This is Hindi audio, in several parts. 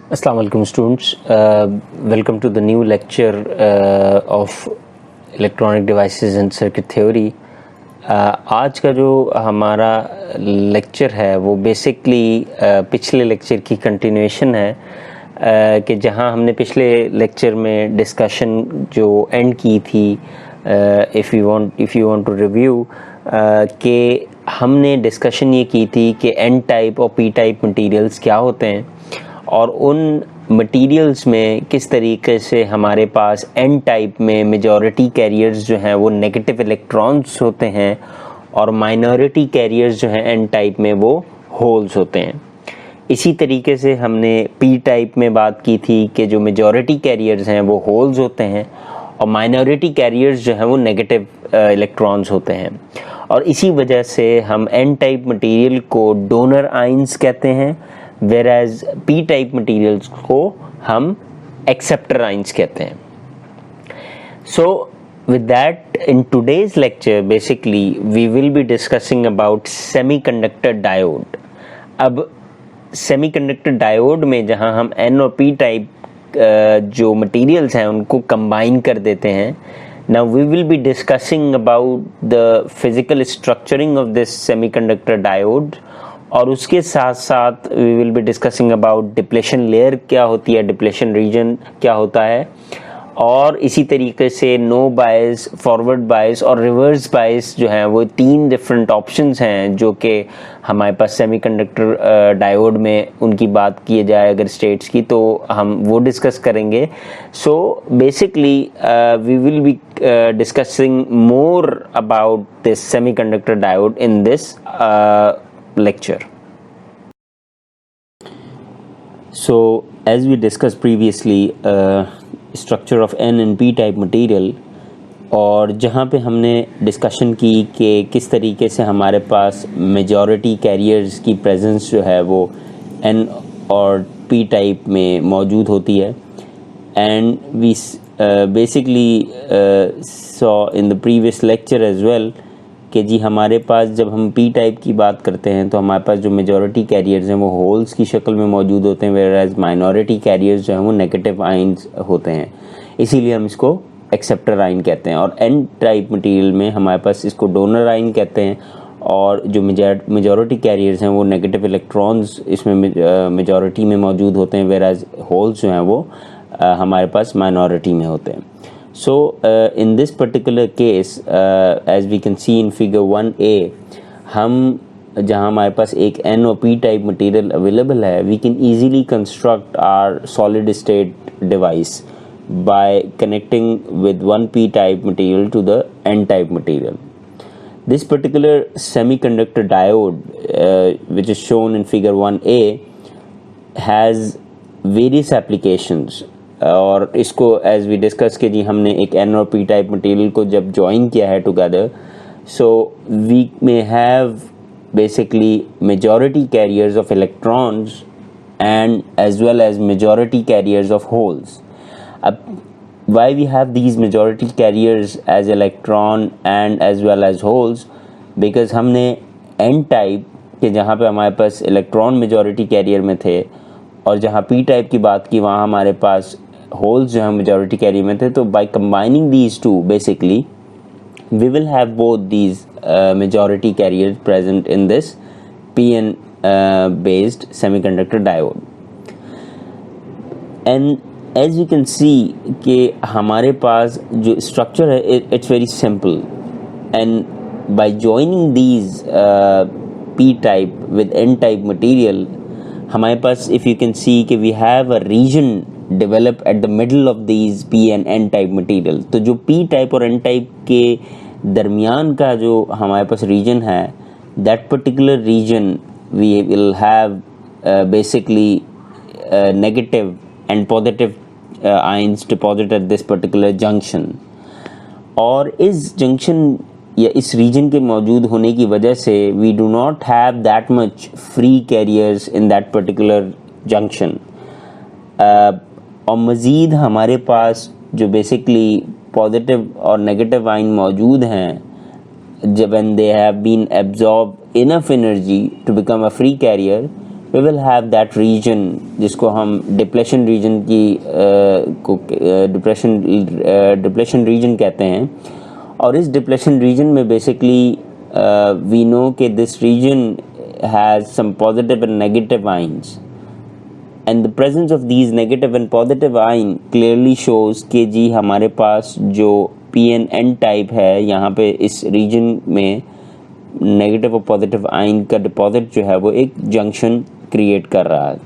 Assalamu alaikum students, welcome to the new lecture of electronic devices and circuit theory. आज का जो हमारा लेक्चर है वो बेसिकली पिछले लेक्चर की कंटिन्यूएशन है कि जहां हमने पिछले लेक्चर में डिस्कशन जो एंड की थी if you want to review कि हमने डिस्कशन ये की थी कि एन टाइप और पी टाइप मटेरियल्स क्या होते हैं और उन मटेरियल्स में किस तरीके से हमारे पास एन टाइप में मेजॉरिटी कैरियर्स जो हैं वो नेगेटिव इलेक्ट्रॉन्स होते हैं और माइनॉरिटी कैरियर्स जो हैं एन टाइप में वो होल्स होते हैं। इसी तरीके से हमने पी टाइप में बात की थी कि जो मेजॉरिटी कैरियर्स हैं वो होल्स होते हैं और माइनॉरिटी कैरियर्स जो हैं वो नेगेटिव इलेक्ट्रॉन्स होते हैं। और इसी वजह से हम एन टाइप मटेरियल को डोनर आइंस कहते हैं, whereas p type materials को हम acceptor ions कहते हैं। So with that, in today's lecture basically we will be discussing about semiconductor diode। अब semiconductor diode में जहां हम n और p type जो materials हैं उनको combine कर देते हैं, now we will be discussing about the physical structuring of this semiconductor diode और उसके साथ साथ we will be discussing about depletion layer क्या होती है, डिप्लेशन रीजन क्या होता है, और इसी तरीके से नो बायस, फॉरवर्ड बायस और रिवर्स बायस जो हैं वो तीन डिफरेंट ऑप्शंस हैं जो कि हमारे पास सेमीकंडक्टर डायोड में उनकी बात की जाए अगर स्टेट्स की तो हम वो डिस्कस करेंगे। So basically we will be discussing more about this semiconductor diode in this lecture. So as we discussed previously, structure of n and p type material, और जहाँ पे हमने डिस्कशन की कि किस तरीके से हमारे पास मेजॉरिटी कैरियर्स की प्रेजेंस जो है वो n और p टाइप में मौजूद होती है, and we basically saw in the previous lecture as well कि जी हमारे पास जब हम पी टाइप की बात करते हैं तो हमारे पास जो मेजॉरिटी कैरियर्स हैं वो होल्स की शक्ल में मौजूद होते हैं, वेयरएज माइनॉरिटी कैरियर्स जो हैं वो नेगेटिव आइंस होते हैं, इसीलिए हम इसको एक्सेप्टर आइन कहते हैं। और एन टाइप मटेरियल में हमारे पास इसको डोनर आइन कहते हैं और जो मेजॉरिटी कैरियर्स हैं वो नेगेटिव इलेक्ट्रॉन्स इसमें मेजॉरिटी में मौजूद होते हैं, वेयरएज होल्स जो हैं वो हमारे पास माइनॉरिटी में होते हैं। So in this particular case, as we can see in figure 1a, हम जहाँ हमारे पास एक n और p type material available है, we can easily construct our solid state device by connecting with one p type material to the n type material. This particular semiconductor diode, which is shown in figure 1a, has various applications. और इसको एज वी डिस्कस के जी हमने एक एन और पी टाइप मटेरियल को जब ज्वाइन किया है together, so we may have basically majority carriers of electrons and as well as majority carriers of holes. अब why we have these majority carriers as electron and as well as holes, because हमने एन टाइप के जहाँ पे हमारे पास इलेक्ट्रॉन मेजॉरिटी कैरियर में थे और जहाँ पी टाइप की बात की वहाँ हमारे पास होल्स जो हैं मेजॉरिटी कैरियर में थे, तो by combining these two basically we will have both these majority carriers present in this P N based semiconductor diode. And as you can see कि हमारे पास जो स्ट्रक्चर है it's very simple, and by joining these P type with N type material हमारे पास इफ़ यू कैन सी कि we have a region develop at the middle of these P and N type material. तो जो पी टाइप और एन टाइप के दरमियान का जो हमारे पास रीजन है, that particular region we will have basically negative and positive ions deposit at this particular junction. और इस जंक्शन या इस रीजन के मौजूद होने की वजह से we do not have that much free carriers in that particular junction. और मज़ीद हमारे पास जो बेसिकली पॉजिटिव और नेगेटिव आइन मौजूद हैं, जब when they have been absorbed enough energy to become a free carrier, we will have that region जिसको हम डिप्लेशन रीजन की डिप्लेशन रीजन कहते हैं। और इस डिप्लेशन रीजन में बेसिकली वी नो कि this region has some positive and negative ions, and the presence of these negative and positive ion clearly shows कि जी हमारे पास जो PN टाइप है यहाँ पे इस रीजन में नेगेटिव और पॉजिटिव आइन का डिपॉजिट जो है वो एक जंक्शन क्रिएट कर रहा है।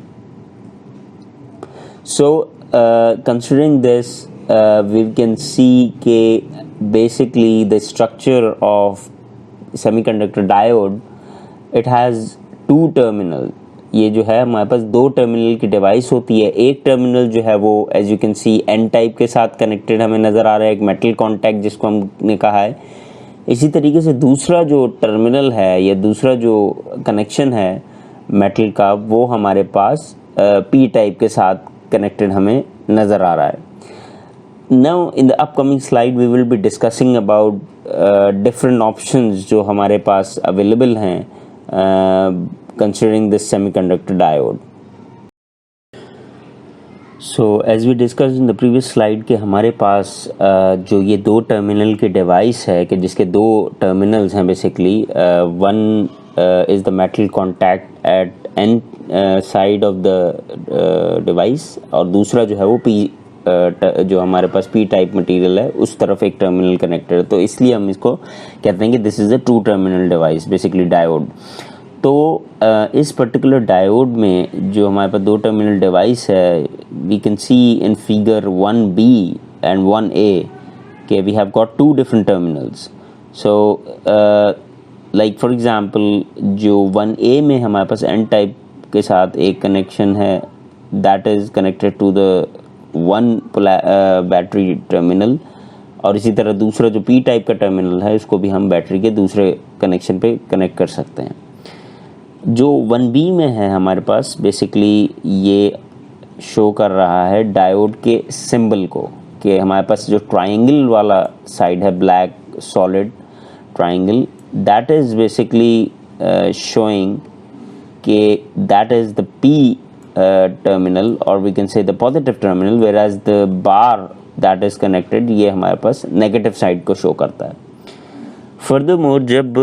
So considering this we can see के basically the structure of semiconductor diode, it has two terminal. ये जो है हमारे पास दो टर्मिनल की डिवाइस होती है। एक टर्मिनल जो है वो as you can see N type के साथ कनेक्टेड हमें नज़र आ रहा है, एक मेटल कॉन्टैक्ट जिसको हमने कहा है। इसी तरीके से दूसरा जो टर्मिनल है या दूसरा जो कनेक्शन है मेटल का, वो हमारे पास P टाइप के साथ कनेक्टेड हमें नज़र आ रहा है। Now in the upcoming slide we will be discussing about different options जो हमारे पास अवेलेबल हैं considering this semiconductor diode. So as we discussed in the previous slide कि हमारे पास जो ये दो टर्मिनल की डिवाइस है कि जिसके दो टर्मिनल्स हैं basically, one is the metal contact at N side of the device, और दूसरा जो है वो P जो हमारे पास P टाइप मटेरियल है उस तरफ एक टर्मिनल कनेक्टेड है। तो इसलिए हम इसको कहते हैं कि this is a two terminal device basically diode. तो इस पर्टिकुलर डायोड में जो हमारे पास दो टर्मिनल डिवाइस है, we can see in figure 1B and 1A कि we have got two different terminals. So like for example जो 1A में हमारे पास N टाइप के साथ एक कनेक्शन है, that is connected to the one battery terminal, और इसी तरह दूसरा जो P टाइप का टर्मिनल है इसको भी हम बैटरी के दूसरे कनेक्शन पे कनेक्ट कर सकते हैं। जो 1B में है हमारे पास बेसिकली ये शो कर रहा है डायोड के सिंबल को, कि हमारे पास जो ट्रायंगल वाला साइड है, black solid triangle, that is basically showing कि that is the P terminal, or we can say the positive terminal, whereas the bar that is connected ये हमारे पास नेगेटिव साइड को शो करता है। फर्दरमोर जब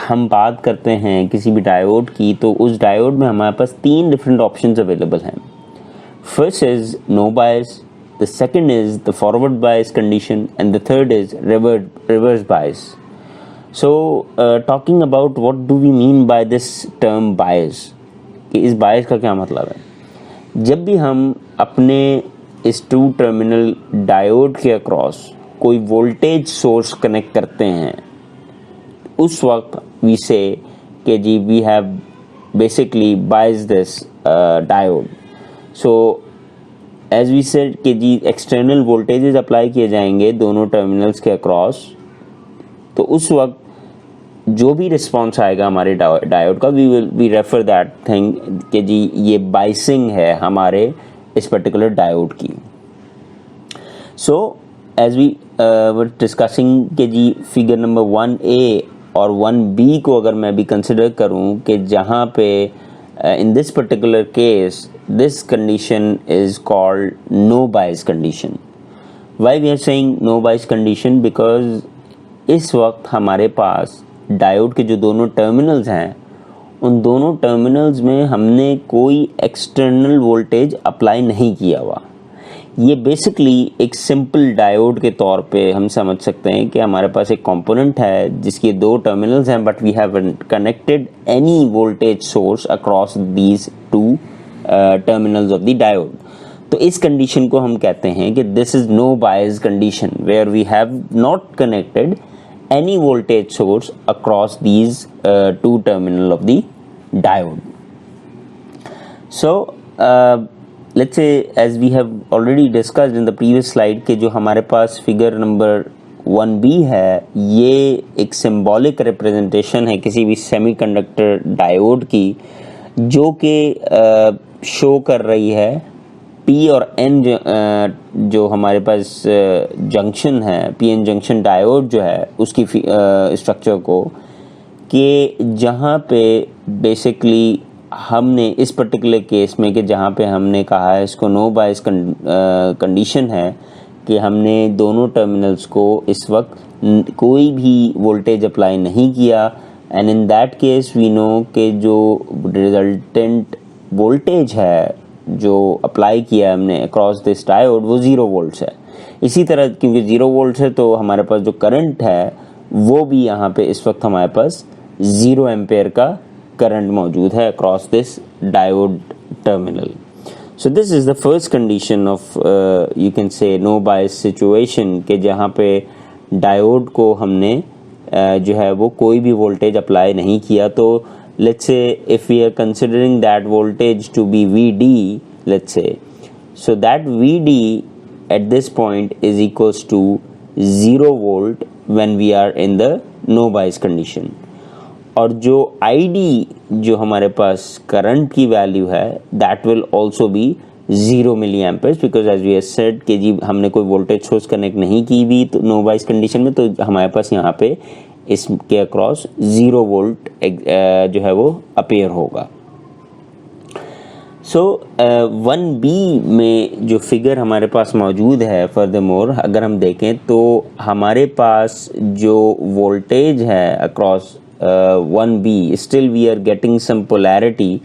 हम बात करते हैं किसी भी डायोड की, तो उस डायोड में हमारे पास तीन डिफरेंट ऑप्शंस अवेलेबल हैं। First is no bias, the second is the forward bias condition, and the third is reverse bias. So talking about what do we mean by this term bias, कि इस बायस का क्या मतलब है। जब भी हम अपने इस टू टर्मिनल डायोड के अक्रॉस कोई वोल्टेज सोर्स कनेक्ट करते हैं, उस वक्त वी से कि जी we have basically bias this diode. So as we said कि जी एक्सटर्नल वोल्टेजेस अप्लाई किए जाएंगे दोनों टर्मिनल्स के अक्रॉस, तो उस वक्त जो भी रिस्पॉन्स आएगा हमारे डायोड का, वी रेफर दैट थिंग कि जी ये बाइसिंग है हमारे इस पर्टिकुलर डायोड की। So as we were discussing कि जी फिगर नंबर 1A और 1B को अगर मैं भी कंसिडर करूं कि जहां पे in this particular case this condition is called no bias condition. Why we are saying no bias condition, because इस वक्त हमारे पास डायोड के जो दोनों टर्मिनल्स हैं, उन दोनों टर्मिनल्स में हमने कोई एक्सटर्नल वोल्टेज अप्लाई नहीं किया हुआ। ये बेसिकली एक सिंपल डायोड के तौर पे हम समझ सकते हैं कि हमारे पास एक कंपोनेंट है जिसके दो टर्मिनल्स हैं, but we have connected any voltage source across these two terminals of the diode. तो इस कंडीशन को हम कहते हैं कि this is no bias condition, where we have not connected any voltage source across these two terminal of the diode. So let's say as we have already discussed in the previous slide कि जो हमारे पास फिगर नंबर 1B है, ये एक सिंबॉलिक रिप्रेजेंटेशन है किसी भी सेमीकंडक्टर डायोड की, जो कि शो कर रही है P और N जो हमारे पास जंक्शन है, PN जंक्शन डायोड जो है उसकी स्ट्रक्चर को, कि जहाँ पे बेसिकली हमने इस पर्टिकुलर केस में कि जहाँ पे हमने कहा है इसको नो बायस कंडीशन है कि हमने दोनों टर्मिनल्स को इस वक्त कोई भी वोल्टेज अप्लाई नहीं किया, and in that case we know कि जो रिजल्टेंट वोल्टेज है जो अप्लाई किया हमने अक्रॉस दिस डायोड वो 0 वोल्ट्स है। इसी तरह क्योंकि 0 वोल्ट्स है तो हमारे पास जो करंट है वो भी यहाँ पे इस वक्त हमारे पास 0 एम्पेयर का करंट मौजूद है across this diode terminal. So this is the first condition of you can say no bias situation के जहाँ पे डायोड को हमने जो है वो कोई भी वोल्टेज अप्लाई नहीं किया। तो let's say if we are considering that voltage to be VD, let's say, so that VD at this point is equals to 0 volt when we are in the no bias condition। और जो ID जो हमारे पास करंट की वैल्यू है that will also be 0 milli amperes, because as we have said कि जी हमने कोई वोल्टेज सोर्स कनेक्ट नहीं की भी तो नो बाइस कंडीशन में, तो हमारे पास यहाँ पे इसके अक्रॉस 0 वोल्ट जो है वो अपेयर होगा। सो 1B में जो फिगर हमारे पास मौजूद है फर्दरमोर अगर हम देखें तो हमारे पास जो वोल्टेज है across 1B still we are getting some polarity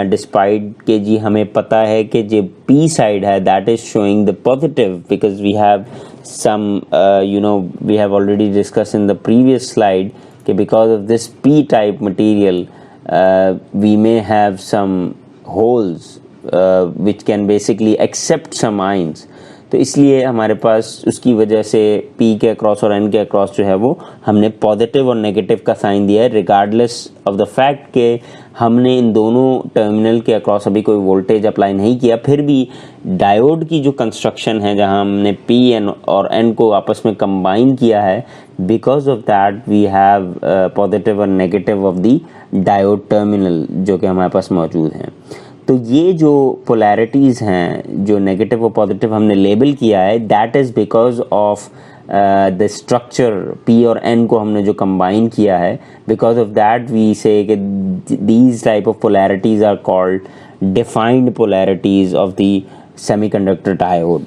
despite के जी हमें पता है कि जो P साइड है that is showing the positive because we have some we have already discuss in the previous slide कि because of this P type material we may have some holes which can basically accept some ions, तो इसलिए हमारे पास उसकी वजह से P के अक्रॉस और N के अक्रॉस जो है वो हमने पॉजिटिव और नेगेटिव का साइन दिया है रिगार्डलेस ऑफ द फैक्ट कि हमने इन दोनों टर्मिनल के अक्रॉस अभी कोई वोल्टेज अप्लाई नहीं किया। फिर भी डायोड की जो कंस्ट्रक्शन है जहां हमने P और N को आपस में कंबाइन किया है, because of that we have positive और negative of the diode terminal जो कि हमारे पास मौजूद हैं। तो ये जो पोलैरिटीज़ हैं जो नेगेटिव और पॉजिटिव हमने लेबल किया है that is because of the structure P और N को हमने जो कंबाइन किया है, because of that we say कि these type of polarities are called defined polarities of the semiconductor diode.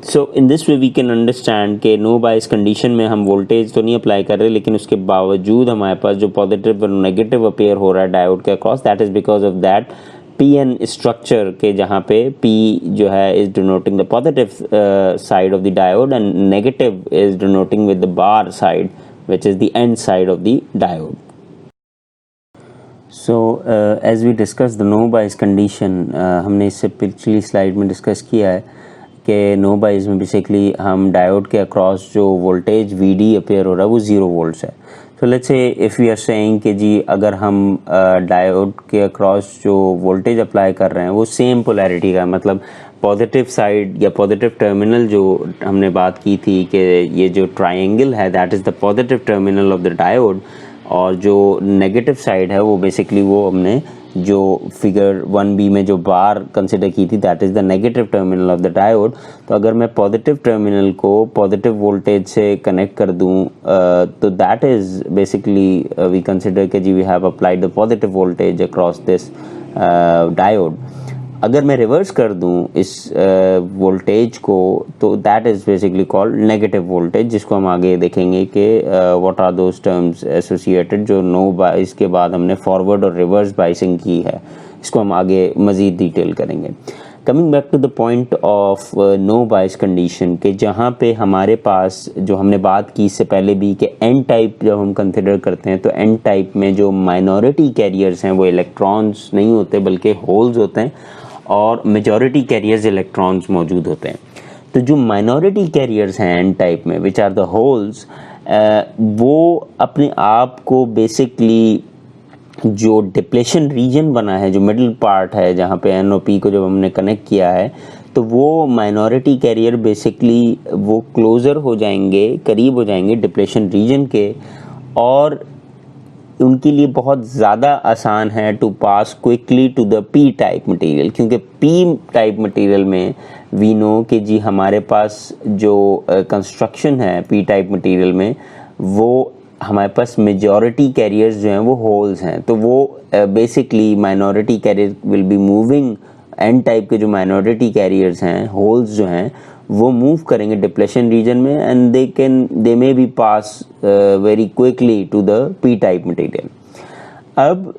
So in this way we can understand कि नो बायस कंडीशन में हम वोल्टेज तो नहीं अप्लाई कर रहे लेकिन उसके बावजूद हमारे पास जो पॉजिटिव और नेगेटिव अपेयर हो रहा है डायोड के across that is because of that PN structure के जहाँ पे P जो है is denoting the positive side of the diode and negative is denoting with the bar side which is the N side of the diode. So as we discuss the no bias condition हमने इससे पिछली स्लाइड में डिस्कस किया है कि नो बायस में बेसिकली हम डायोड के अक्रॉस जो वोल्टेज VD अपेयर हो रहा है वो 0 वोल्ट्स है। तो let's say if we are saying कि जी अगर हम डायोड के अक्रॉस जो वोल्टेज अप्लाई कर रहे हैं वो सेम पोलैरिटी का, मतलब पॉजिटिव साइड या पॉजिटिव टर्मिनल जो हमने बात की थी कि ये जो ट्रायंगल है that is the positive terminal of the diode, और जो नेगेटिव साइड है वो बेसिकली वो हमने जो फिगर 1B में जो बार कंसिडर की थी that is the negative terminal of the diode. तो अगर मैं पॉजिटिव टर्मिनल को पॉजिटिव वोल्टेज से कनेक्ट कर दूं तो that is basically we consider कि जी we have applied the positive voltage across this diode. अगर मैं रिवर्स कर दूं इस वोल्टेज को तो that is basically called negative voltage, जिसको हम आगे देखेंगे कि what are those terms associated जो नो बाइस के बाद हमने फॉरवर्ड और रिवर्स बाइसिंग की है, इसको हम आगे मज़ीद डिटेल करेंगे। Coming back to the point of no bias condition के जहाँ पे हमारे पास जो हमने बात की इससे पहले भी कि एन टाइप जब हम कंसिडर करते हैं तो एन टाइप में जो माइनॉरिटी कैरियर्स हैं वो इलेक्ट्रॉन्स नहीं होते बल्कि होल्स होते हैं और मेजॉरिटी कैरियर्स इलेक्ट्रॉन्स मौजूद होते हैं। तो जो माइनॉरिटी कैरियर्स हैं एन टाइप में विच आर द होल्स, वो अपने आप को बेसिकली जो डिप्लेशन रीजन बना है जो मिडिल पार्ट है जहाँ पे एन और पी को जब हमने कनेक्ट किया है तो वो माइनॉरिटी कैरियर बेसिकली वो क्लोज़र हो जाएंगे, करीब हो जाएंगे डिप्लेशन रीजन के, और उनके लिए बहुत ज़्यादा आसान है to pass quickly to the P type material, क्योंकि P टाइप मटेरियल में वी नो कि जी हमारे पास जो कंस्ट्रक्शन है P टाइप मटेरियल में वो हमारे पास मेजॉरिटी कैरियर्स जो हैं वो होल्स हैं, तो वो basically minority carrier will be moving, N type के जो माइनॉरिटी कैरियर्स हैं, होल्स जो हैं, वो मूव करेंगे डिप्लेशन रीजन में, and they may be pass very quickly to the P type material. अब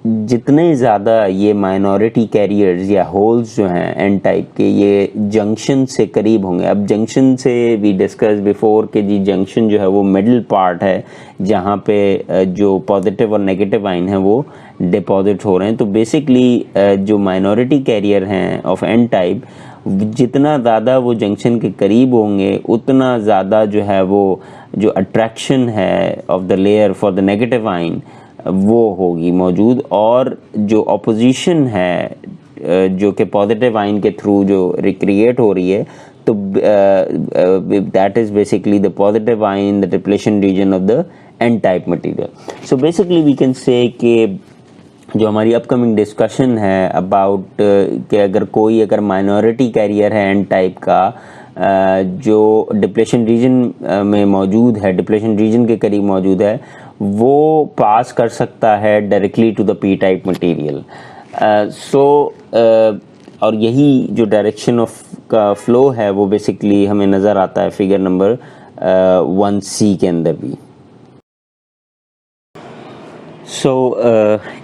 जितने ज़्यादा ये माइनॉरिटी कैरियर्स या होल्स जो हैं एन टाइप के, ये जंक्शन से करीब होंगे। अब जंक्शन से वी डिस्कस बिफोर कि जी जंक्शन जो है वो मिडिल पार्ट है, जहाँ पे जो पॉजिटिव और नेगेटिव आइन है वो डिपॉजिट हो रहे हैं। तो बेसिकली जो माइनॉरिटी कैरियर हैं ऑफ एन टाइप, जितना ज़्यादा वो जंक्शन के करीब होंगे उतना ज़्यादा जो है वो जो अट्रैक्शन है of the layer for the negative ion वो होगी मौजूद, और जो ऑपोजिशन है जो कि पॉजिटिव आइन के थ्रू जो रिक्रिएट हो रही है, तो that is basically the positive ion the depletion region of the N type material. So basically we can say कि जो हमारी अपकमिंग डिस्कशन है अबाउट कि अगर माइनॉरिटी कैरियर है एन टाइप का जो डिप्लेशन रीजन में मौजूद है, डिप्लेशन रीजन के करीब मौजूद है, वो पास कर सकता है directly to the P type material. और यही जो डायरेक्शन ऑफ का फ्लो है वो बेसिकली हमें नज़र आता है फिगर नंबर 1C के अंदर भी।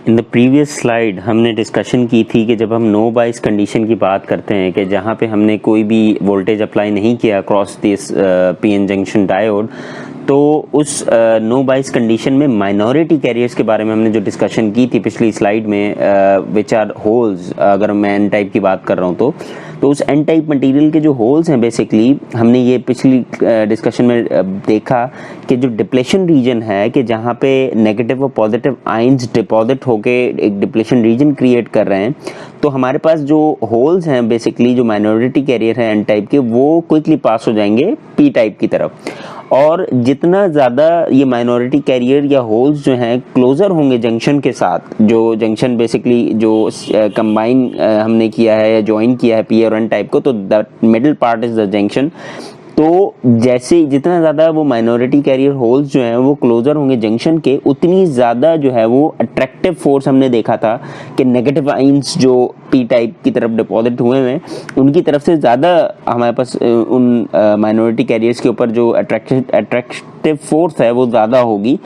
इन द प्रीवियस स्लाइड हमने डिस्कशन की थी कि जब हम नो बाइस कंडीशन की बात करते हैं कि जहाँ पे हमने कोई भी वोल्टेज अप्लाई नहीं किया across this PN junction diode, तो उस नो बाइस कंडीशन में माइनॉरिटी कैरियर्स के बारे में हमने जो डिस्कशन की थी पिछली स्लाइड में, विच आर होल्स, अगर मैं एन टाइप की बात कर रहा हूँ तो उस एन टाइप मटेरियल के जो होल्स हैं बेसिकली हमने ये पिछली डिस्कशन में देखा कि जो डिप्लेशन रीजन है कि जहाँ पे नेगेटिव और पॉजिटिव आइंस डिपॉजिट होके एक डिप्लेशन रीजन क्रिएट कर रहे हैं, तो हमारे पास जो होल्स हैं बेसिकली जो माइनॉरिटी कैरियर है एन टाइप के, वो क्विकली पास हो जाएंगे पी टाइप की तरफ। और जितना ज़्यादा ये माइनॉरिटी कैरियर या होल्स जो हैं क्लोज़र होंगे जंक्शन के साथ, जो जंक्शन बेसिकली जो कंबाइन हमने किया है या ज्वाइन किया है पी और एन टाइप को, तो the middle part is the junction. तो जैसे जितना ज़्यादा वो माइनॉरिटी कैरियर होल्स जो हैं वो क्लोज़र होंगे जंक्शन के, उतनी ज़्यादा जो है वो अट्रैक्टिव फोर्स हमने देखा था कि नेगेटिव आइंस जो पी टाइप की तरफ डिपॉजिट हुए हैं उनकी तरफ से ज़्यादा हमारे पास उन माइनॉरिटी कैरियर्स के ऊपर जो अट्रैक्टिव फोर्स है वो ज़्यादा होगी।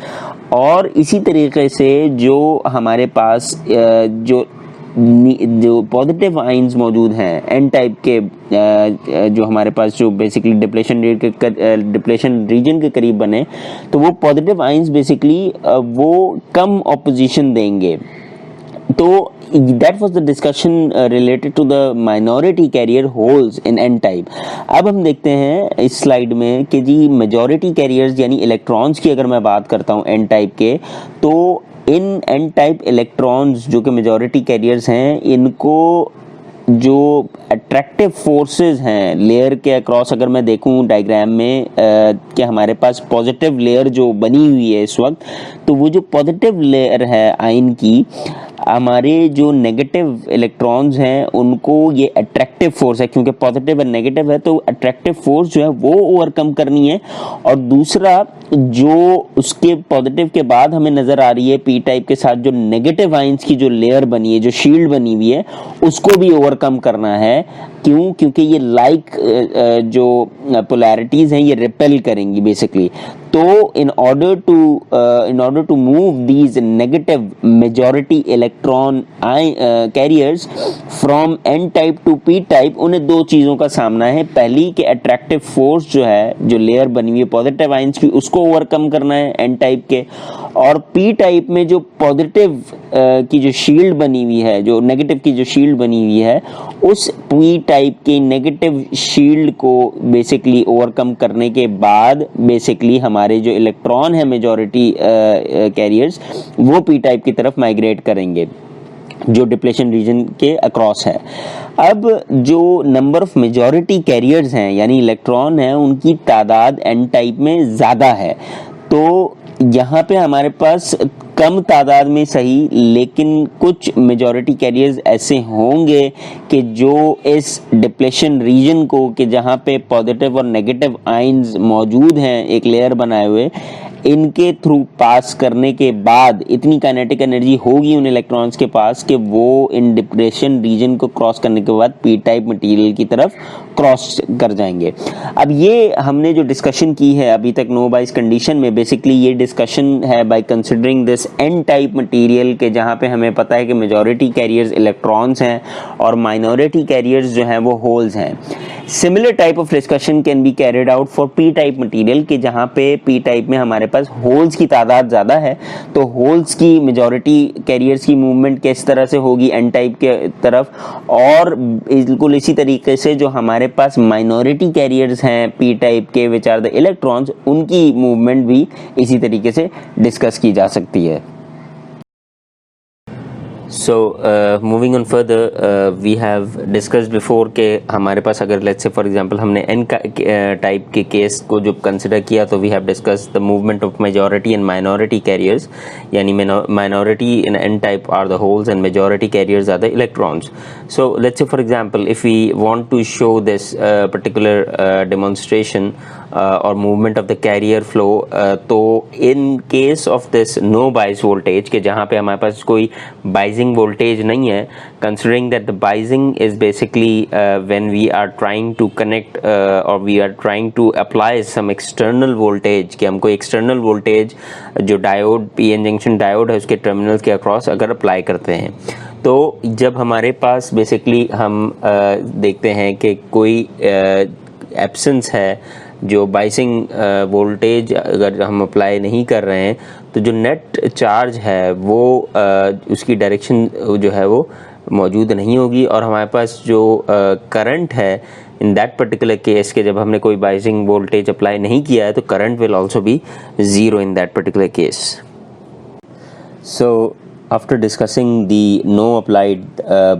और इसी तरीके से जो हमारे पास जो पॉजिटिव आइंस मौजूद हैं एन टाइप के, जो हमारे पास जो बेसिकली डिप्लेशन रीजन के करीब बने, तो वो पॉजिटिव आइंस बेसिकली वो कम ऑपोजिशन देंगे। तो that was the discussion related to the minority carrier holes in n type। अब हम देखते हैं इस स्लाइड में कि जी मेजॉरिटी कैरियर्स यानी इलेक्ट्रॉन्स की अगर मैं बात करता हूँ n टाइप के, तो इन एन टाइप इलेक्ट्रॉन्स जो कि मेजॉरिटी कैरियर्स हैं, इनको जो अट्रैक्टिव फोर्सेस हैं लेयर के अक्रॉस, अगर मैं देखूं डायग्राम में कि हमारे पास पॉजिटिव लेयर जो बनी हुई है इस वक्त, तो वो जो पॉजिटिव लेयर है आयन की, हमारे जो नेगेटिव इलेक्ट्रॉन्स हैं उनको ये अट्रैक्टिव फोर्स है, क्योंकि पॉजिटिव और नेगेटिव है तो अट्रैक्टिव फोर्स जो है वो ओवरकम करनी है। और दूसरा जो उसके पॉजिटिव के बाद हमें नज़र आ रही है पी टाइप के साथ जो नेगेटिव आइंस की जो लेयर बनी है, जो शील्ड बनी हुई है, उसको भी ओवरकम करना है। क्यों? क्योंकि ये लाइक जो पोलैरिटीज़ हैं ये रिपेल करेंगी बेसिकली। तो in order to move these negative majority electron carriers from N type to P type, उन्हें दो चीज़ों का सामना है। पहली कि अट्रैक्टिव फोर्स जो है, जो लेयर बनी हुई है पॉजिटिव आइंस की, उसको ओवरकम करना है एन टाइप के। और पी टाइप में जो पॉजिटिव की जो शील्ड बनी हुई है, जो नेगेटिव की जो शील्ड बनी हुई है, उस पी टाइप की नेगेटिव शील्ड को बेसिकली ओवरकम करने के बाद बेसिकली हमारे जो इलेक्ट्रॉन है मेजॉरिटी कैरियर्स, वो पी टाइप की तरफ माइग्रेट करेंगे जो डिप्लेशन रीजन के अक्रॉस है। अब जो नंबर ऑफ मेजॉरिटी कैरियर्स हैं यानी इलेक्ट्रॉन हैं, उनकी तादाद एन टाइप में ज़्यादा है। तो यहाँ पे हमारे पास कम तादाद में सही, लेकिन कुछ मेजॉरिटी कैरियर्स ऐसे होंगे कि जो इस डिप्लेशन रीजन को, कि जहाँ पे पॉजिटिव और नेगेटिव आइंस मौजूद हैं एक लेयर बनाए हुए, इनके थ्रू पास करने के बाद इतनी काइनेटिक एनर्जी होगी उन इलेक्ट्रॉन्स के पास कि वो इन डिप्रेशन रीजन को क्रॉस करने के बाद पी टाइप मटेरियल की तरफ क्रॉस कर जाएंगे। अब ये हमने जो डिस्कशन की है अभी तक नो बाइस कंडीशन में, बेसिकली ये डिस्कशन है by considering this N type material के, जहाँ पे हमें पता है कि मेजॉरिटी कैरियर्स इलेक्ट्रॉन्स हैं और माइनॉरिटी कैरियर्स जो हैं वो होल्स हैं। Similar type of discussion can be carried out for P type material के, जहाँ पे पी टाइप में हमारे पास होल्स की तादाद ज़्यादा है, तो होल्स की मेजॉरिटी कैरियर्स की मूवमेंट किस तरह से होगी एन टाइप के तरफ, और बिल्कुल इसी तरीके से जो हमारे पास माइनॉरिटी कैरियर्स हैं पी टाइप के विच आर द इलेक्ट्रॉन्स, उनकी मूवमेंट भी इसी तरीके से डिस्कस की जा सकती है। So moving on further, we have discussed before कि हमारे पास अगर let's say for example हमने n टाइप के केस को जो कंसिडर किया, तो we have discussed the movement of majority and minority carriers, यानी minority in n type are the holes and majority carriers are the electrons. So let's say for example if we want to show this particular demonstration or movement of the carrier flow, तो in case of this no bias voltage के जहाँ पे हमारे पास कोई biasing voltage नहीं है, considering that the biasing is basically when we are trying to connect or we are trying to apply some external voltage, कि हम कोई external voltage जो डायोड पीएन जंक्शन डायोड है उसके टर्मिनल्स के अक्रॉस अगर अप्लाई करते हैं, तो जब हमारे पास बेसिकली हम देखते हैं कि कोई एब्सेंस है, जो बाइसिंग वोल्टेज अगर हम अप्लाई नहीं कर रहे हैं, तो जो नेट चार्ज है वो उसकी डायरेक्शन जो है वो मौजूद नहीं होगी, और हमारे पास जो करंट है इन दैट पर्टिकुलर केस के जब हमने कोई बाइसिंग वोल्टेज अप्लाई नहीं किया है, तो current will also be zero in that particular case. So after discussing the no applied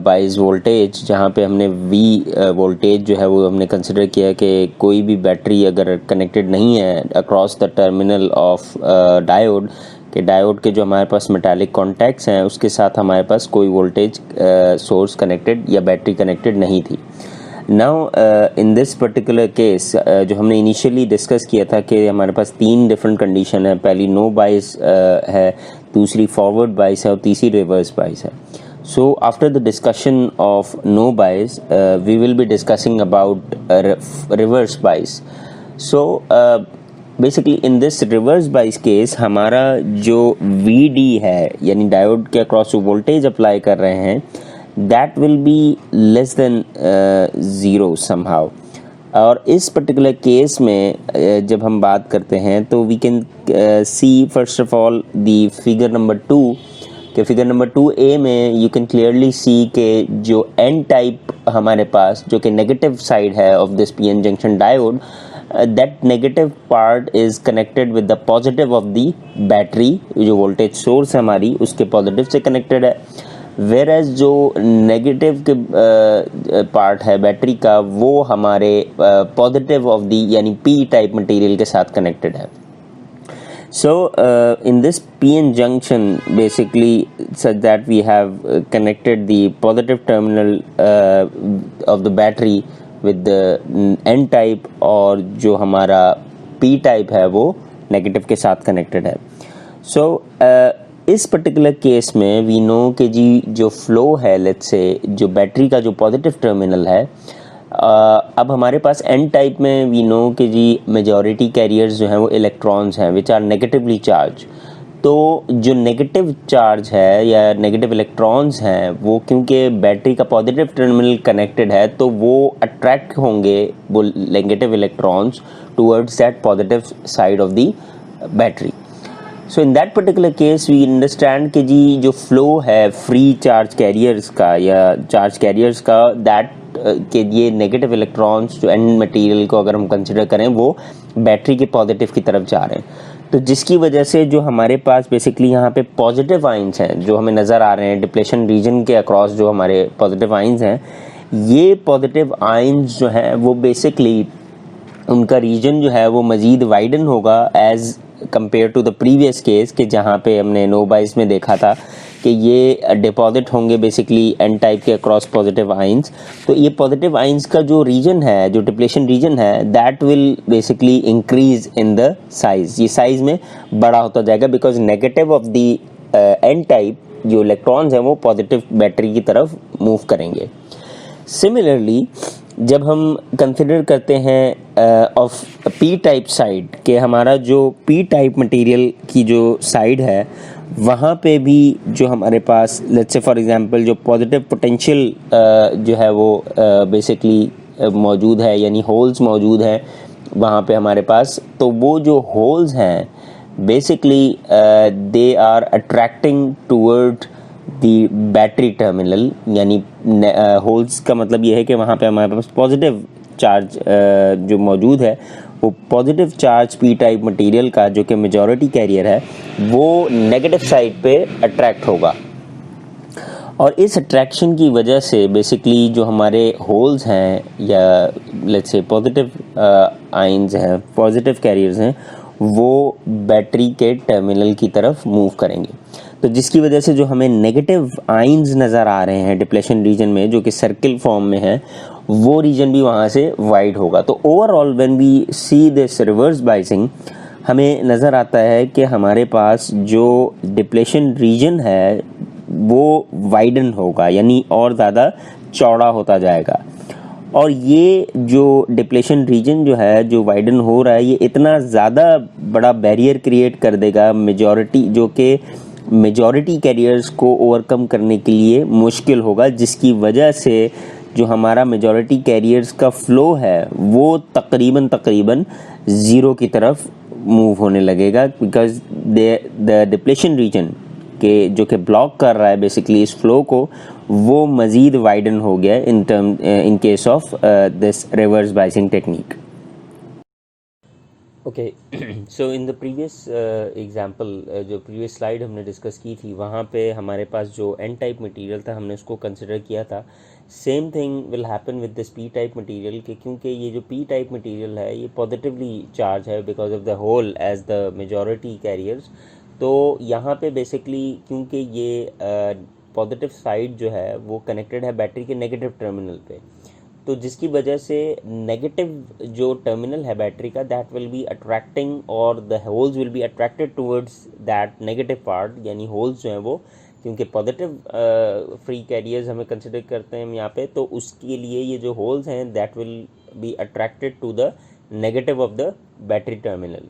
bias voltage, जहाँ पे हमने वी वोल्टेज जो है वो हमने कंसिडर किया कि कोई भी बैटरी अगर कनेक्टेड नहीं है across the terminal of diode, के डायोड के जो हमारे पास मेटालिक कॉन्टैक्ट्स हैं उसके साथ हमारे पास कोई वोल्टेज सोर्स कनेक्टेड या बैटरी कनेक्टेड नहीं थी। Now in this particular case जो हमने इनिशियली डिस्कस किया था कि हमारे पास तीन डिफरेंट कंडीशन है, पहली नो बाइस है, दूसरी फॉरवर्ड बाइस है और तीसरी रिवर्स बाइस है। So after the discussion of no bias we will be discussing about reverse bias. So basically in this reverse bias case हमारा जो VD है, यानी डायोड के अक्रॉस जो वोल्टेज अप्लाई कर रहे हैं, that will be less than zero somehow। और इस पर्टिकुलर केस में जब हम बात करते हैं तो we can see first of all the figure number 2 के फिगर नंबर 2A में यू कैन क्लियरली सी के जो एन टाइप हमारे पास जो कि नेगेटिव साइड है of this PN junction diode, that negative part is connected with the positive of the battery, जो वोल्टेज सोर्स है हमारी उसके पॉजिटिव से कनेक्टेड है, वेरएज जो नेगेटिव के पार्ट है बैटरी का वो हमारे पॉजिटिव ऑफ दी यानी पी टाइप मटेरियल के साथ कनेक्टेड है। So in this PN junction basically such that we have connected the positive terminal of the battery with the N type और जो हमारा P type है वो नेगेटिव के साथ कनेक्टेड है। So इस पर्टिकुलर केस में वी नो कि जी जो फ्लो है लेट्स से जो बैटरी का जो पॉजिटिव टर्मिनल है, अब हमारे पास एन टाइप में वी नो कि जी मेजॉरिटी कैरियर्स जो हैं वो इलेक्ट्रॉन्स हैं विच आर नेगेटिवली चार्ज। तो जो नेगेटिव चार्ज है या नेगेटिव इलेक्ट्रॉन्स हैं वो क्योंकि बैटरी का पॉजिटिव टर्मिनल कनेक्टेड है तो वो अट्रैक्ट होंगे वो negative electrons towards that positive side of the battery. So in that particular case we understand कि जी जो फ्लो है फ्री चार्ज कैरियर्स का या चार्ज कैरियर्स का दैट के ये नेगेटिव इलेक्ट्रॉन्स जो एंड मटेरियल को अगर हम कंसिडर करें वो बैटरी के पॉजिटिव की तरफ जा रहे हैं, तो जिसकी वजह से जो हमारे पास बेसिकली यहाँ पे पॉजिटिव आइंस हैं जो हमें नज़र आ रहे हैं डिप्लेशन रीजन के अक्रॉस जो हमारे पॉजिटिव आइंस हैं, ये पॉजिटिव आइंस जो हैं वो बेसिकली उनका रीजन जो है वो मज़ीद वाइडन होगा as compare to the previous case के जहाँ पे हमने नो बाइस में देखा था कि ये डिपॉजिट होंगे बेसिकली एन टाइप के अक्रॉस पॉजिटिव आइंस। तो ये पॉजिटिव आइंस का जो रीजन है, जो डिप्लेशन रीजन है, that will basically increase in the size, ये साइज में बड़ा होता जाएगा because negative of the N type जो इलेक्ट्रॉन्स हैं वो पॉजिटिव बैटरी की तरफ मूव करेंगे। सिमिलरली जब हम कंसिडर करते हैं ऑफ पी टाइप साइड के हमारा जो पी टाइप मटेरियल की जो साइड है वहाँ पे भी जो हमारे पास लेट्स से फॉर एग्जांपल जो पॉजिटिव पोटेंशियल जो है वो बेसिकली मौजूद है, यानी होल्स मौजूद हैं वहाँ पे हमारे पास, तो वो जो होल्स हैं basically they are attracting toward the battery terminal, यानी होल्स का मतलब ये है कि वहाँ पे हमारे पास पॉजिटिव चार्ज जो मौजूद है वो positive charge P type material का जो कि मेजॉरिटी कैरियर है वो नेगेटिव साइड पे अट्रैक्ट होगा। और इस अट्रैक्शन की वजह से बेसिकली जो हमारे होल्स हैं या लेट्स से पॉजिटिव आयंस हैं, पॉजिटिव कैरियर्स हैं, वो बैटरी के टर्मिनल की तरफ मूव करेंगे। तो जिसकी वजह से जो हमें नेगेटिव आयंस नज़र आ रहे हैं डिप्लेशन रीजन में जो कि सर्किल फॉर्म में है, वो रीजन भी वहाँ से वाइड होगा। तो overall when we see this reverse biasing हमें नज़र आता है कि हमारे पास जो डिप्लेशन रीजन है वो वाइडन होगा, यानी और ज़्यादा चौड़ा होता जाएगा। और ये जो डिप्लेशन रीजन जो है जो वाइडन हो रहा है ये इतना ज़्यादा बड़ा बैरियर क्रिएट कर देगा मेजॉरिटी जो कि मेजॉरिटी कैरियर्स को ओवरकम करने के लिए मुश्किल होगा, जिसकी वजह से जो हमारा मेजॉरिटी कैरियर्स का फ्लो है वो तकरीबन ज़ीरो की तरफ मूव होने लगेगा बिकॉज द डिप्लेशन रीजन के जो कि ब्लॉक कर रहा है बेसिकली इस फ्लो को वो मज़ीद वाइडन हो गया in case of this reverse biasing technique. Okay, so in the previous example जो प्रीवियस स्लाइड हमने डिस्कस की थी वहाँ पे हमारे पास जो एन टाइप मटेरियल था हमने उसको कंसिडर किया था। Same thing will happen with this P type material के क्योंकि ये जो पी टाइप मटेरियल है ये पॉजिटिवली चार्ज है because of the hole as the majority carriers. तो यहाँ पे बेसिकली क्योंकि ये पॉजिटिव साइड जो है वो कनेक्टेड है बैटरी के नेगेटिव टर्मिनल पे, तो जिसकी वजह से नेगेटिव जो टर्मिनल है बैटरी का दैट विल बी अट्रैक्टिंग और the holes will be attracted towards that negative part, यानी होल्स जो हैं वो क्योंकि पॉजिटिव फ्री कैरियर्स हमें कंसिडर करते हैं हम यहाँ पे, तो उसके लिए ये जो होल्स हैं that will be attracted to the negative of the battery terminal.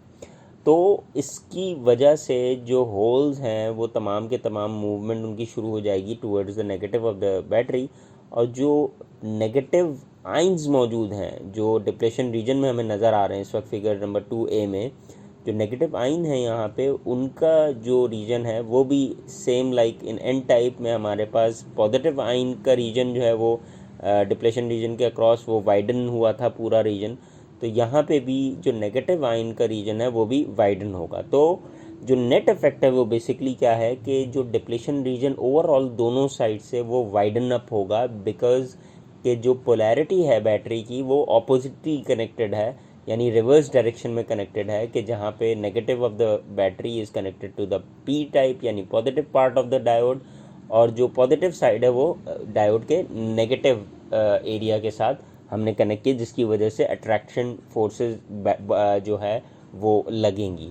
तो इसकी वजह से जो होल्स हैं वो तमाम के तमाम मूवमेंट उनकी शुरू हो जाएगी towards the negative of the battery, और जो नेगेटिव आइंस मौजूद हैं जो डिप्लेशन रीजन में हमें नज़र आ रहे हैं इस वक्त फिगर नंबर 2A में, जो नेगेटिव आइन है यहाँ पे उनका जो रीजन है वो भी same like in an type में हमारे पास पॉजिटिव आइन का रीजन जो है वो डिप्लेशन रीजन के अक्रॉस वो वाइडन हुआ था पूरा रीजन, तो यहाँ पे भी जो नेगेटिव आइन का रीजन है वो भी वाइडन होगा। तो जो नेट इफेक्ट है वो बेसिकली क्या है कि जो डिप्लेशन रीजन ओवरऑल दोनों साइड से वो वाइडन अप होगा बिकॉज कि जो पोलैरिटी है बैटरी की वो ऑपोजिटली कनेक्टेड है, यानी रिवर्स डायरेक्शन में कनेक्टेड है कि जहाँ पे negative of the battery is connected to the P type यानी positive part of the diode, और जो पॉजिटिव साइड है वो डायोड के नेगेटिव एरिया के साथ हमने कनेक्ट किया, जिसकी वजह से अट्रैक्शन फोर्सेस जो है वो लगेंगी।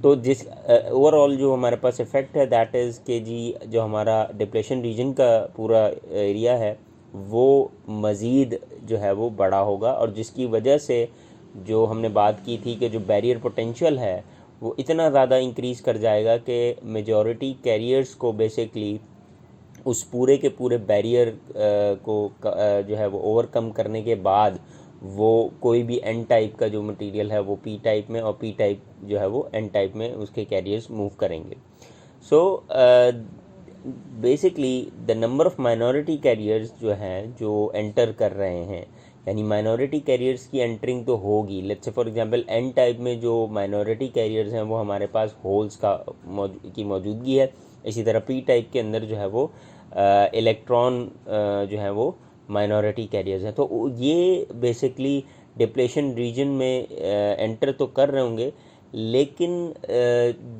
तो जिस ओवरऑल जो हमारे पास इफ़ेक्ट है दैट इज़ के जी जो हमारा डिप्लेशन रीजन का पूरा एरिया है वो मज़ीद जो है वो बड़ा होगा, और जिसकी वजह से जो हमने बात की थी कि जो बैरियर पोटेंशियल है वो इतना ज़्यादा इंक्रीज़ कर जाएगा कि मेजॉरिटी कैरियर्स को बेसिकली उस पूरे के पूरे बैरियर को जो है वो ओवरकम करने के बाद वो कोई भी एन टाइप का जो मटेरियल है वो पी टाइप में और पी टाइप जो है वो एन टाइप में उसके कैरियर्स मूव करेंगे। So basically the number of minority carriers जो हैं जो एंटर कर रहे हैं, यानी माइनॉरिटी कैरियर्स की एंटरिंग तो होगी। Let's say for example N type में जो माइनॉरिटी कैरियर्स हैं वो हमारे पास होल्स की मौजूदगी है, इसी तरह पी टाइप के अंदर जो है वो इलेक्ट्रॉन जो है वो माइनॉरिटी कैरियर्स हैं। तो ये बेसिकली डिप्लेशन रीजन में एंटर तो कर रहे होंगे लेकिन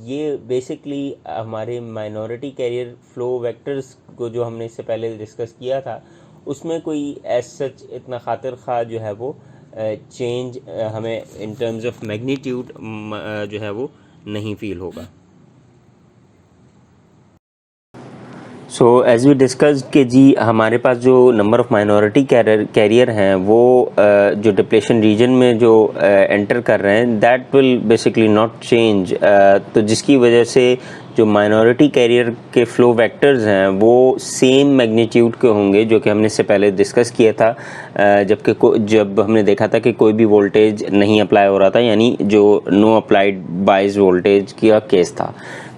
ये बेसिकली हमारे माइनॉरिटी कैरियर फ्लो वेक्टर्स को जो हमने इससे पहले डिस्कस किया था उसमें कोई एज सच इतना खातिर खा जो है वो चेंज हमें इन टर्म्स ऑफ मैग्नीट्यूड जो है वो नहीं फील होगा। सो एज वी डिस्कस्ड कि जी हमारे पास जो नंबर ऑफ़ माइनॉरिटी कैरियर हैं वो जो डिप्लेशन रीजन में जो एंटर कर रहे हैं that will basically not change, तो जिसकी वजह से जो माइनॉरिटी कैरियर के फ्लो वेक्टर्स हैं वो सेम मैग्नीट्यूड के होंगे जो कि हमने इससे पहले डिस्कस किया था, जब हमने देखा था कि कोई भी वोल्टेज नहीं अप्लाई हो रहा था, यानी जो नो अप्लाइड बायस वोल्टेज का केस था।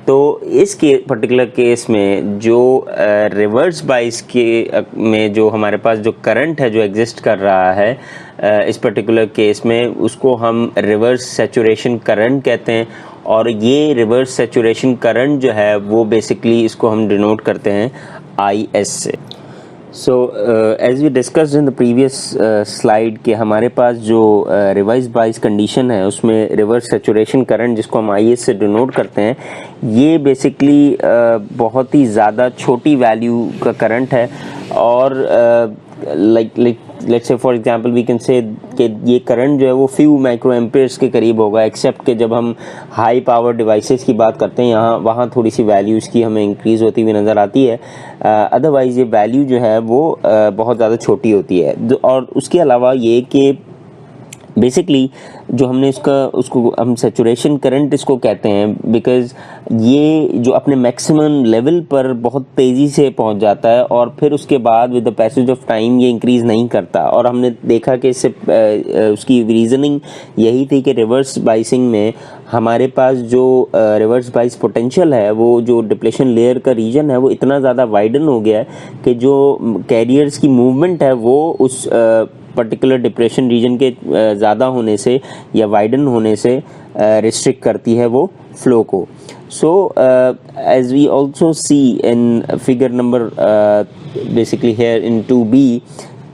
तो इस पर्टिकुलर केस में जो रिवर्स बाइस के में जो हमारे पास जो करंट है जो एग्जिस्ट कर रहा है इस पर्टिकुलर केस में उसको हम रिवर्स सैचुरेशन करंट कहते हैं, और ये रिवर्स सैचुरेशन करंट जो है वो बेसिकली इसको हम डिनोट करते हैं IS से। So as we discussed in the previous slide कि हमारे पास जो रिवाइज बाइस कंडीशन है उसमें रिवर्स सैचुरेशन करंट जिसको हम IS से डिनोट करते हैं, ये बेसिकली बहुत ही ज़्यादा छोटी वैल्यू का करंट है, और let's say for example we can say कि ये करंट जो है वो फ्यू माइक्रो एम्पेयर्स के करीब होगा, एक्सेप्ट कि जब हम हाई पावर डिवाइसेस की बात करते हैं यहाँ वहाँ थोड़ी सी वैल्यू इसकी हमें इंक्रीज़ होती हुई नज़र आती है, अदरवाइज़ ये वैल्यू जो है वो बहुत ज़्यादा छोटी होती है। और उसके अलावा ये कि बेसिकली जो हमने उसको हम सैचुरेशन करंट इसको कहते हैं बिकॉज ये जो अपने मैक्सिमम लेवल पर बहुत तेज़ी से पहुंच जाता है और फिर उसके बाद with the passage of time ये इंक्रीज़ नहीं करता, और हमने देखा कि इससे उसकी रीज़निंग यही थी कि रिवर्स बाइसिंग में हमारे पास जो रिवर्स बाइस पोटेंशियल है वो जो डिप्लेशन लेयर का रीजन है वो इतना ज़्यादा वाइडन हो गया है कि जो कैरियर्स की मूवमेंट है वो उस पर्टिकुलर डिप्रेशन रीजन के ज़्यादा होने से या वाइडन होने से रिस्ट्रिक्ट करती है वो फ्लो को। So as we also see in figure number basically here in 2B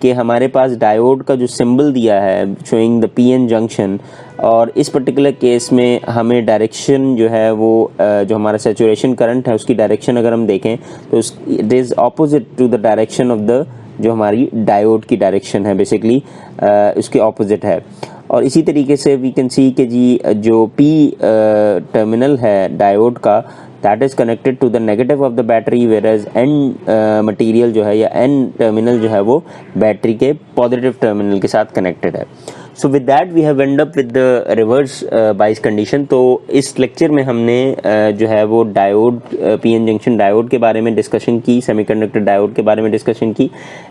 कि हमारे पास डायोड का जो सिंबल दिया है शोइंग द PN जंक्शन, और इस पर्टिकुलर केस में हमें डायरेक्शन जो है वो जो हमारा सैचुरेशन करंट है उसकी डायरेक्शन अगर हम देखें तो it is opposite to the direction of the जो हमारी डायोड की डायरेक्शन है, बेसिकली उसके ऑपोजिट है। और इसी तरीके से वी कैन सी कि जी जो P टर्मिनल है डायोड का that is connected to the negative of the battery, whereas N material जो है या N टर्मिनल जो है वो बैटरी के पॉजिटिव टर्मिनल के साथ कनेक्टेड है। So with that we have end up with the reverse bias condition. तो इस लेक्चर में हमने जो है वो डायोड PN जंक्शन डायोड के बारे में डिस्कशन की, सेमीकंडक्टर डायोड के बारे में डिस्कशन की,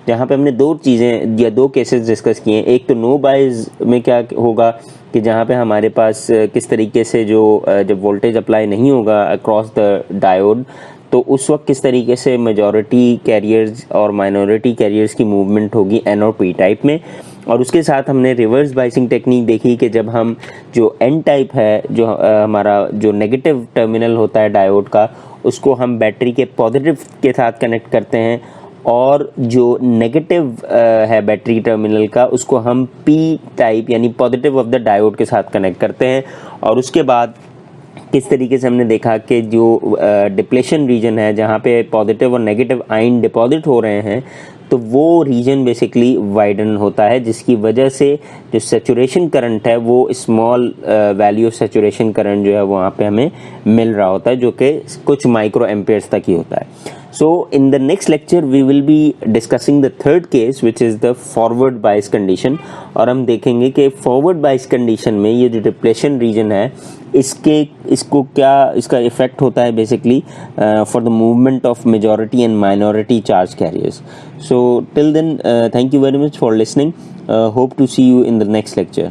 जहाँ पे हमने दो चीज़ें या दो केसेस डिस्कस किए हैं। एक तो नो बाइस में क्या होगा कि जहाँ पे हमारे पास किस तरीके से जो जब वोल्टेज अप्लाई नहीं होगा अक्रॉस द डायोड तो उस वक्त किस तरीके से मेजॉरिटी कैरियर्स और माइनॉरिटी कैरियर्स की मूवमेंट होगी N और P टाइप में। और उसके साथ हमने रिवर्स बाइसिंग टेक्निक देखी कि जब हम जो N टाइप है जो हमारा जो नेगेटिव टर्मिनल होता है डायोड का उसको हम बैटरी के पॉजिटिव के साथ कनेक्ट करते हैं, और जो नेगेटिव है बैटरी टर्मिनल का उसको हम P टाइप यानी पॉजिटिव ऑफ द डायोड के साथ कनेक्ट करते हैं। और उसके बाद किस तरीके से हमने देखा कि जो डिप्लेशन रीजन है जहाँ पे पॉजिटिव और नेगेटिव आयन डिपॉजिट हो रहे हैं तो वो रीजन बेसिकली वाइडन होता है, जिसकी वजह से जो सैचुरेशन करंट है वो small value of saturation current जो है वहाँ पे हमें मिल रहा होता है जो कि कुछ माइक्रो एम्पेयर्स तक ही होता है। So in the next lecture we will be discussing the third case which is the forward bias condition, और हम देखेंगे कि forward bias condition में ये जो डिप्लेशन रीजन है इसको क्या इसका इफेक्ट होता है basically for the movement of majority and minority charge carriers. So till then thank you very much for listening. Hope to see you in the next lecture.